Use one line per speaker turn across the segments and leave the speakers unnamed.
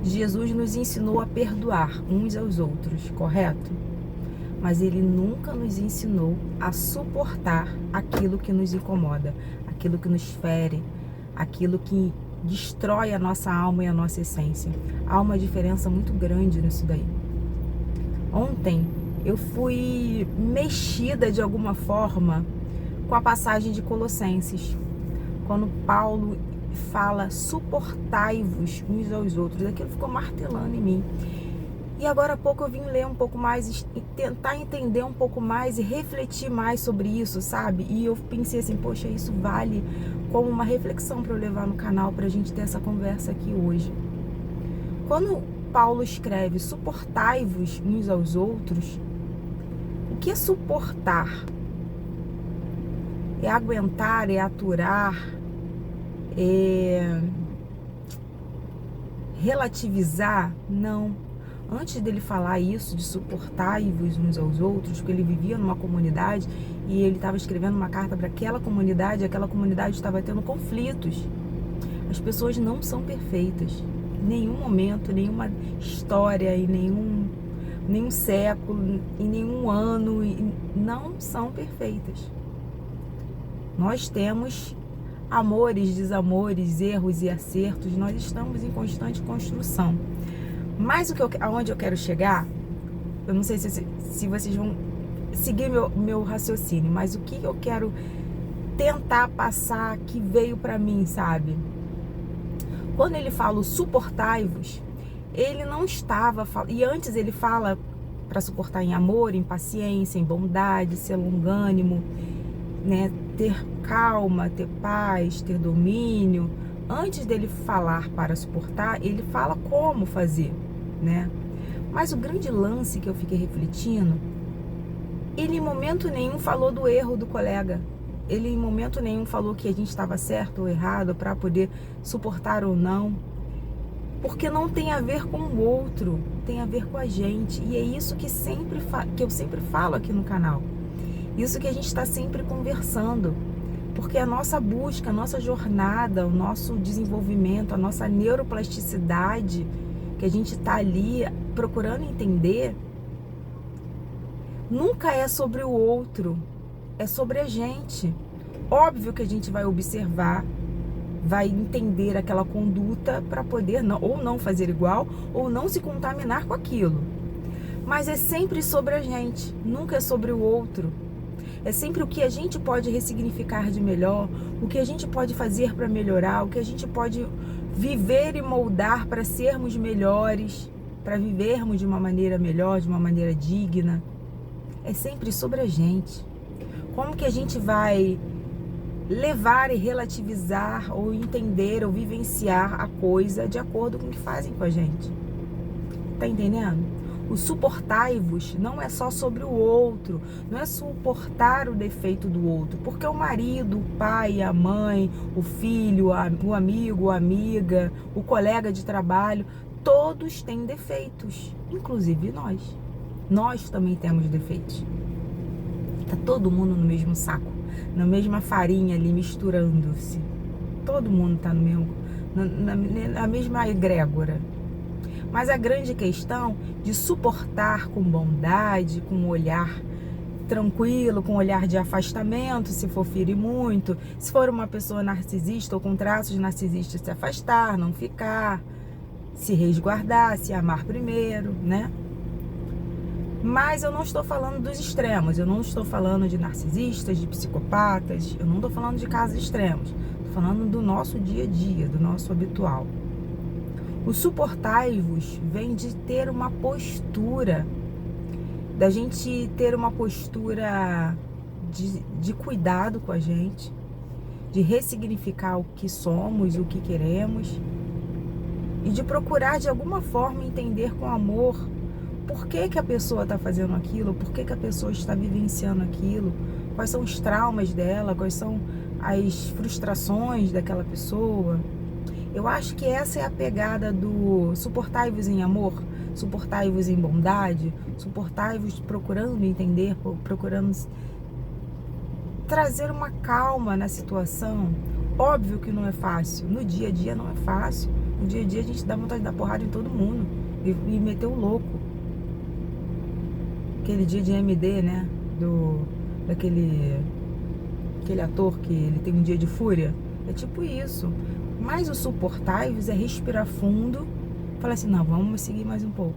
Jesus nos ensinou a perdoar uns aos outros, correto? Mas ele nunca nos ensinou a suportar aquilo que nos incomoda, aquilo que nos fere, aquilo que destrói a nossa alma e a nossa essência. Há uma diferença muito grande nisso daí. Ontem eu fui mexida de alguma forma com a passagem de Colossenses, quando Paulo fala suportai-vos uns aos outros. Aquilo ficou martelando em mim. E agora há pouco eu vim ler um pouco mais e tentar entender um pouco mais e refletir mais sobre isso, sabe? E eu pensei assim, poxa, isso vale como uma reflexão para eu levar no canal, para a gente ter essa conversa aqui hoje. Quando Paulo escreve suportai-vos uns aos outros, o que é suportar? É aguentar, é aturar, é relativizar? Não. Antes dele falar isso, de suportai-vos uns aos outros, porque ele vivia numa comunidade e ele estava escrevendo uma carta para aquela comunidade estava tendo conflitos. As pessoas não são perfeitas. Em nenhum momento, nenhuma história, em nenhum século, em nenhum ano, não são perfeitas. Nós temos amores, desamores, erros e acertos, nós estamos em constante construção. Mas aonde eu quero chegar, eu não sei se vocês vão seguir meu raciocínio, mas o que eu quero tentar passar que veio pra mim, sabe? Quando ele fala suportai-vos, ele não estava, e antes ele fala para suportar em amor, em paciência, em bondade, ser longânimo, né? Ter calma, ter paz, ter domínio. Antes dele falar para suportar, ele fala como fazer, né? Mas o grande lance que eu fiquei refletindo, ele em momento nenhum falou do erro do colega. Ele em momento nenhum falou que a gente estava certo ou errado para poder suportar ou não. Porque não tem a ver com o outro, tem a ver com a gente. E é isso que eu sempre falo aqui no canal. Isso que a gente está sempre conversando. Porque a nossa busca, a nossa jornada, o nosso desenvolvimento, a nossa neuroplasticidade, que a gente está ali procurando entender, nunca é sobre o outro, é sobre a gente. Óbvio que a gente vai observar, vai entender aquela conduta para poder ou não fazer igual, ou não se contaminar com aquilo. Mas é sempre sobre a gente, nunca é sobre o outro. É sempre o que a gente pode ressignificar de melhor, o que a gente pode fazer para melhorar, o que a gente pode viver e moldar para sermos melhores, para vivermos de uma maneira melhor, de uma maneira digna. É sempre sobre a gente. Como que a gente vai levar e relativizar ou entender ou vivenciar a coisa de acordo com o que fazem com a gente? Tá entendendo? O suportai-vos não é só sobre o outro, não é suportar o defeito do outro, porque o marido, o pai, a mãe, o filho, o amigo, a amiga, o colega de trabalho, todos têm defeitos, inclusive nós. Nós também temos defeitos. Tá todo mundo no mesmo saco, na mesma farinha ali misturando-se. Todo mundo tá no mesmo, na mesma egrégora. Mas a grande questão de suportar com bondade, com um olhar tranquilo, com um olhar de afastamento, se for ferir muito, se for uma pessoa narcisista ou com traços narcisistas, se afastar, não ficar, se resguardar, se amar primeiro, né? Mas eu não estou falando dos extremos, eu não estou falando de narcisistas, de psicopatas, eu não estou falando de casos extremos, estou falando do nosso dia a dia, do nosso habitual. O suportai-vos vem de ter uma postura, da gente ter uma postura de cuidado com a gente, de ressignificar o que somos, o que queremos, e de procurar de alguma forma entender com amor por que a pessoa está fazendo aquilo, por que a pessoa está vivenciando aquilo, quais são os traumas dela, quais são as frustrações daquela pessoa. Eu acho que essa é a pegada do suportai-vos em amor, suportai-vos em bondade, suportai-vos procurando entender, procurando trazer uma calma na situação. Óbvio que não é fácil, no dia a dia não é fácil. No dia a dia a gente dá vontade de dar porrada em todo mundo e meter o louco. Aquele dia de MD, né? Daquele ator que ele tem um dia de fúria. É tipo isso. Mas o suportai-vos é respirar fundo. Falar assim, não, vamos seguir mais um pouco.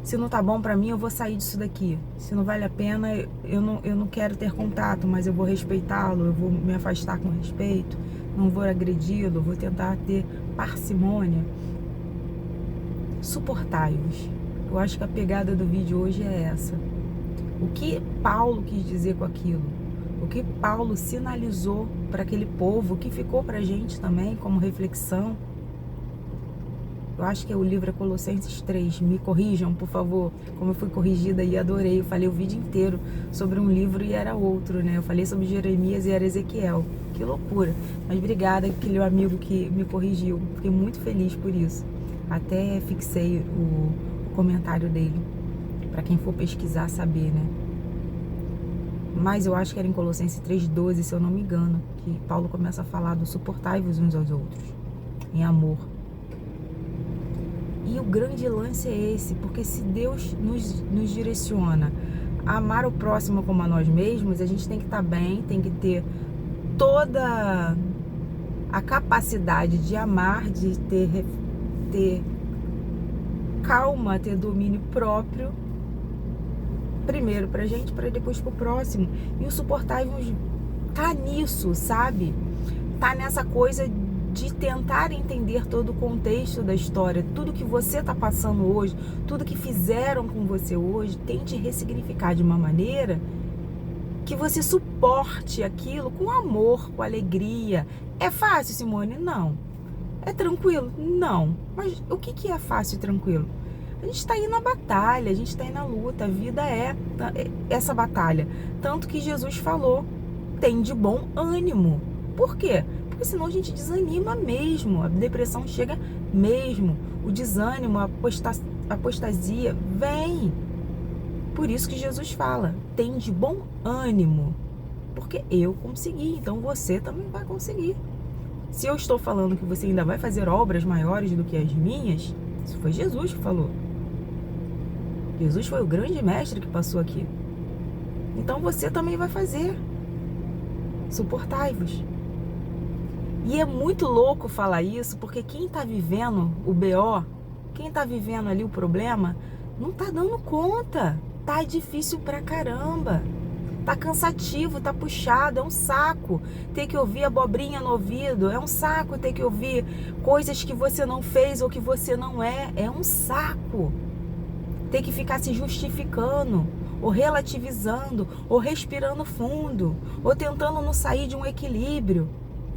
Se não tá bom pra mim, eu vou sair disso daqui. Se não vale a pena, eu não quero ter contato, mas eu vou respeitá-lo, eu vou me afastar com respeito, não vou agredi-lo, vou tentar ter parcimônia. Suportai-vos. Eu acho que a pegada do vídeo hoje é essa. O que Paulo quis dizer com aquilo? O que Paulo sinalizou para aquele povo, o que ficou pra gente também como reflexão? Eu acho que o livro é Colossenses 3. Me corrijam, por favor. Como eu fui corrigida e adorei. Eu falei o vídeo inteiro sobre um livro e era outro, né? Eu falei sobre Jeremias e era Ezequiel. Que loucura. Mas obrigada, aquele amigo que me corrigiu. Fiquei muito feliz por isso. Até fixei o comentário dele. Para quem for pesquisar, saber, né? Mas eu acho que era em Colossenses 3,12, se eu não me engano, que Paulo começa a falar do suportai-vos uns aos outros. Em amor. E o grande lance é esse, porque se Deus nos direciona a amar o próximo como a nós mesmos, a gente tem que estar bem, tem que ter toda a capacidade de amar, de ter calma, ter domínio próprio, primeiro pra gente, para depois pro próximo. E o suportai-vos tá nisso, sabe? Tá nessa coisa de tentar entender todo o contexto da história, tudo que você está passando hoje, tudo que fizeram com você hoje, tente ressignificar de uma maneira que você suporte aquilo com amor, com alegria. É fácil, Simone? Não. É tranquilo? Não. Mas o que é fácil e tranquilo? A gente está aí na batalha, a gente está aí na luta, a vida é essa batalha. Tanto que Jesus falou, tem de bom ânimo. Por quê? Porque senão a gente desanima mesmo, a depressão chega mesmo, o desânimo, a apostasia vem. Por isso que Jesus fala, tem de bom ânimo, porque eu consegui, então você também vai conseguir. Se eu estou falando que você ainda vai fazer obras maiores do que as minhas, isso foi Jesus que falou. Jesus foi o grande mestre que passou aqui. Então você também vai fazer. Suportai-vos. E é muito louco falar isso, porque quem tá vivendo o BO, quem tá vivendo ali o problema, não tá dando conta. Tá difícil pra caramba. Tá cansativo, tá puxado, é um saco ter que ouvir abobrinha no ouvido, é um saco ter que ouvir coisas que você não fez ou que você não é um saco. Ter que ficar se justificando, ou relativizando, ou respirando fundo, ou tentando não sair de um equilíbrio.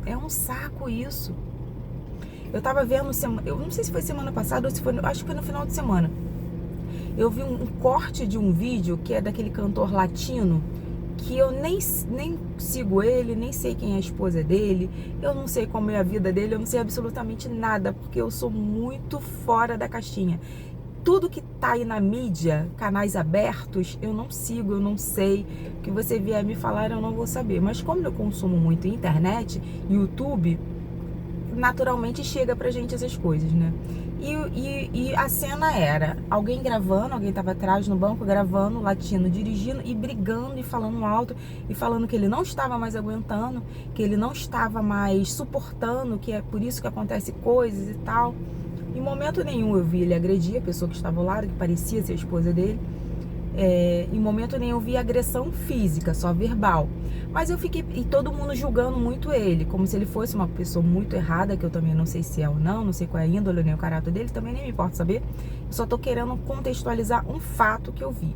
É um saco isso. Eu tava vendo, eu não sei se foi semana passada ou se foi, acho que foi no final de semana. Eu vi um corte de um vídeo que é daquele cantor latino, que eu nem sigo ele, nem sei quem é a esposa dele, eu não sei como é a vida dele, eu não sei absolutamente nada, porque eu sou muito fora da caixinha. Tudo que tá aí na mídia, canais abertos, eu não sigo, eu não sei. O que você vier me falar, eu não vou saber. Mas como eu consumo muito internet, YouTube, naturalmente chega pra gente essas coisas, né? E a cena era alguém gravando, alguém tava atrás no banco gravando, latino, dirigindo e brigando e falando alto e falando que ele não estava mais aguentando, que ele não estava mais suportando, que é por isso que acontece coisas e tal. Em momento nenhum eu vi ele agredir a pessoa que estava ao lado, que parecia ser a esposa dele. Em momento nenhum eu vi agressão física, só verbal. Mas eu fiquei, e todo mundo julgando muito ele, como se ele fosse uma pessoa muito errada, que eu também não sei se é ou não sei qual é a índole nem o caráter dele, também nem me importa saber. Eu só tô querendo contextualizar um fato que eu vi.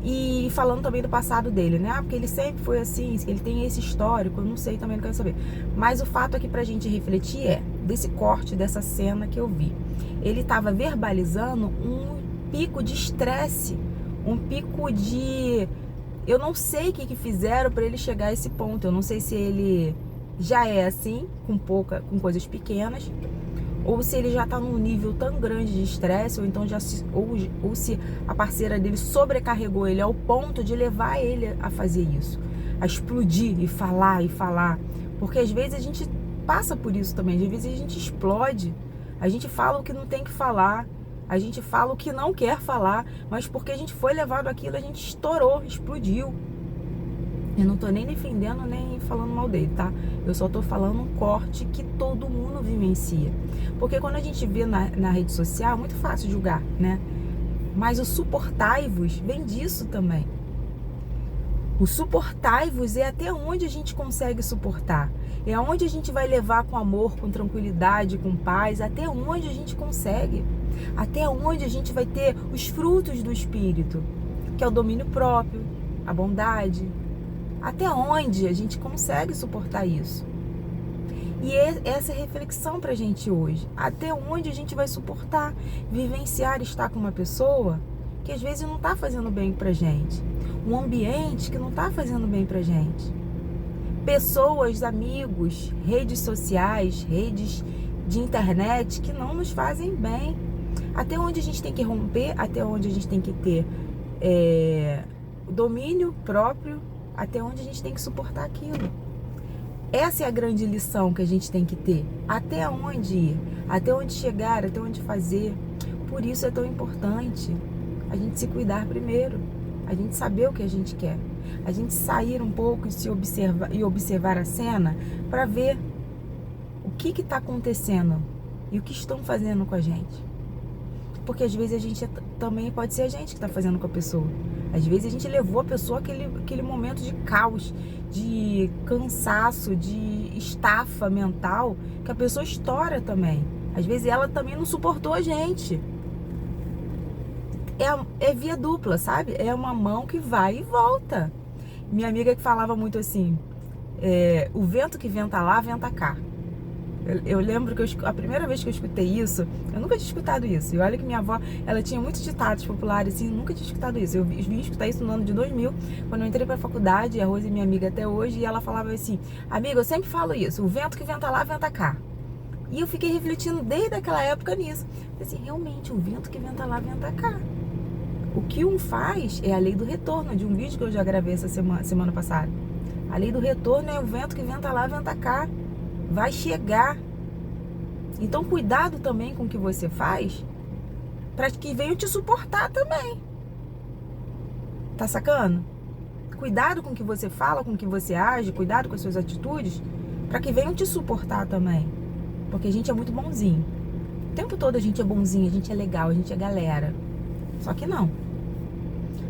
E falando também do passado dele, né? Porque ele sempre foi assim, ele tem esse histórico, eu não sei, também não quero saber. Mas o fato aqui pra gente refletir é, desse corte, dessa cena que eu vi. Ele tava verbalizando um pico de estresse, um pico de... Eu não sei o que fizeram para ele chegar a esse ponto. Eu não sei se ele já é assim, com coisas pequenas, ou se ele já tá num nível tão grande de estresse, ou então ou se a parceira dele sobrecarregou ele ao ponto de levar ele a fazer isso, a explodir e falar. Porque às vezes a gente passa por isso também. Às vezes a gente explode, a gente fala o que não tem que falar, a gente fala o que não quer falar, mas porque a gente foi levado àquilo, a gente estourou, explodiu. Eu não tô nem defendendo, nem falando mal dele, tá? Eu só tô falando um corte que todo mundo vivencia. Porque quando a gente vê na rede social, é muito fácil julgar, né? Mas o suportai-vos vem disso também. O suportai-vos é até onde a gente consegue suportar. É onde a gente vai levar com amor, com tranquilidade, com paz, até onde a gente consegue. Até onde a gente vai ter os frutos do Espírito, que é o domínio próprio, a bondade. Até onde a gente consegue suportar isso. E essa é a reflexão pra gente hoje. Até onde a gente vai suportar vivenciar estar com uma pessoa que às vezes não tá fazendo bem pra gente. Um ambiente que não tá fazendo bem pra gente. Pessoas, amigos, redes sociais, redes de internet que não nos fazem bem. Até onde a gente tem que romper, até onde a gente tem que ter domínio próprio, até onde a gente tem que suportar aquilo. Essa é a grande lição que a gente tem que ter. Até onde ir, até onde chegar, até onde fazer. Por isso é tão importante a gente se cuidar primeiro, a gente saber o que a gente quer, a gente sair um pouco e observar a cena para ver o que está acontecendo e o que estão fazendo com a gente. Porque às vezes a gente também pode ser a gente que está fazendo com a pessoa. Às vezes a gente levou a pessoa aquele momento de caos, de cansaço, de estafa mental, que a pessoa estoura também. Às vezes ela também não suportou a gente. É via dupla, sabe? É uma mão que vai e volta. Minha amiga que falava muito assim, o vento que venta lá, venta cá. Eu lembro que a primeira vez que eu escutei isso, eu nunca tinha escutado isso. E olha que minha avó, ela tinha muitos ditados populares, assim, nunca tinha escutado isso. Eu vim escutar isso no ano de 2000, quando eu entrei pra faculdade, a Rose é minha amiga até hoje, e ela falava assim, amiga, eu sempre falo isso, o vento que venta lá, venta cá. E eu fiquei refletindo desde aquela época nisso. Assim, realmente, o vento que venta lá, venta cá. O que um faz é a lei do retorno, de um vídeo que eu já gravei essa semana passada. A lei do retorno é o vento que venta lá, venta cá. Vai chegar. Então cuidado também com o que você faz, para que venham te suportar também. Tá sacando? Cuidado com o que você fala, com o que você age, cuidado com as suas atitudes, para que venham te suportar também. Porque a gente é muito bonzinho. O tempo todo a gente é bonzinho, a gente é legal, a gente é galera. Só que não.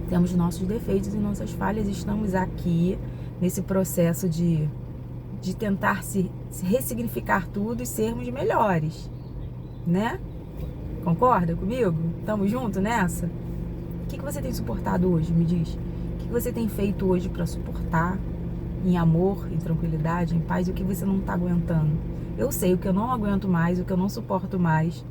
Temos nossos defeitos e nossas falhas, estamos aqui nesse processo de tentar se ressignificar tudo e sermos melhores, né? Concorda comigo? Tamo junto nessa? O que você tem suportado hoje? Me diz. O que você tem feito hoje para suportar em amor, em tranquilidade, em paz? E o que você não tá aguentando? Eu sei o que eu não aguento mais, o que eu não suporto mais.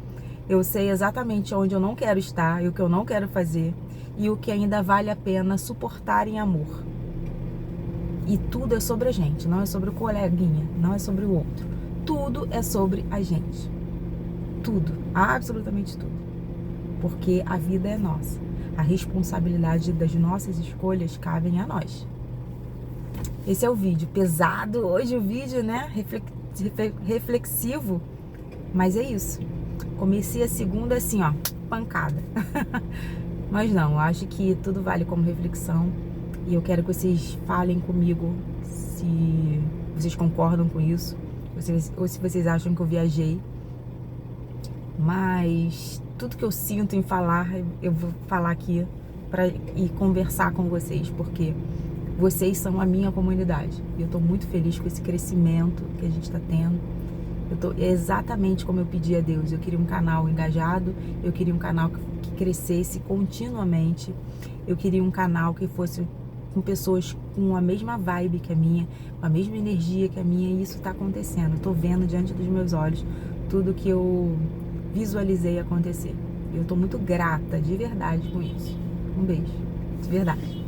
Eu sei exatamente onde eu não quero estar e o que eu não quero fazer. E o que ainda vale a pena suportar em amor. E tudo é sobre a gente, não é sobre o coleguinha, não é sobre o outro. Tudo é sobre a gente. Tudo, absolutamente tudo. Porque a vida é nossa. A responsabilidade das nossas escolhas cabem a nós. Esse é o vídeo. Pesado hoje o vídeo, né? Reflexivo. Mas é isso. Comecei a segunda assim, ó, pancada. Mas não, eu acho que tudo vale como reflexão. E eu quero que vocês falem comigo se vocês concordam com isso, ou se vocês acham que eu viajei. Mas tudo que eu sinto em falar, eu vou falar aqui e conversar com vocês, porque vocês são a minha comunidade. E eu tô muito feliz com esse crescimento que a gente tá tendo. É exatamente como eu pedi a Deus. Eu queria um canal engajado, eu queria um canal que crescesse continuamente. Eu queria um canal que fosse com pessoas com a mesma vibe que a minha, com a mesma energia que a minha, e isso tá acontecendo. Eu tô vendo diante dos meus olhos tudo que eu visualizei acontecer. Eu tô muito grata, de verdade, com isso. Um beijo, de verdade.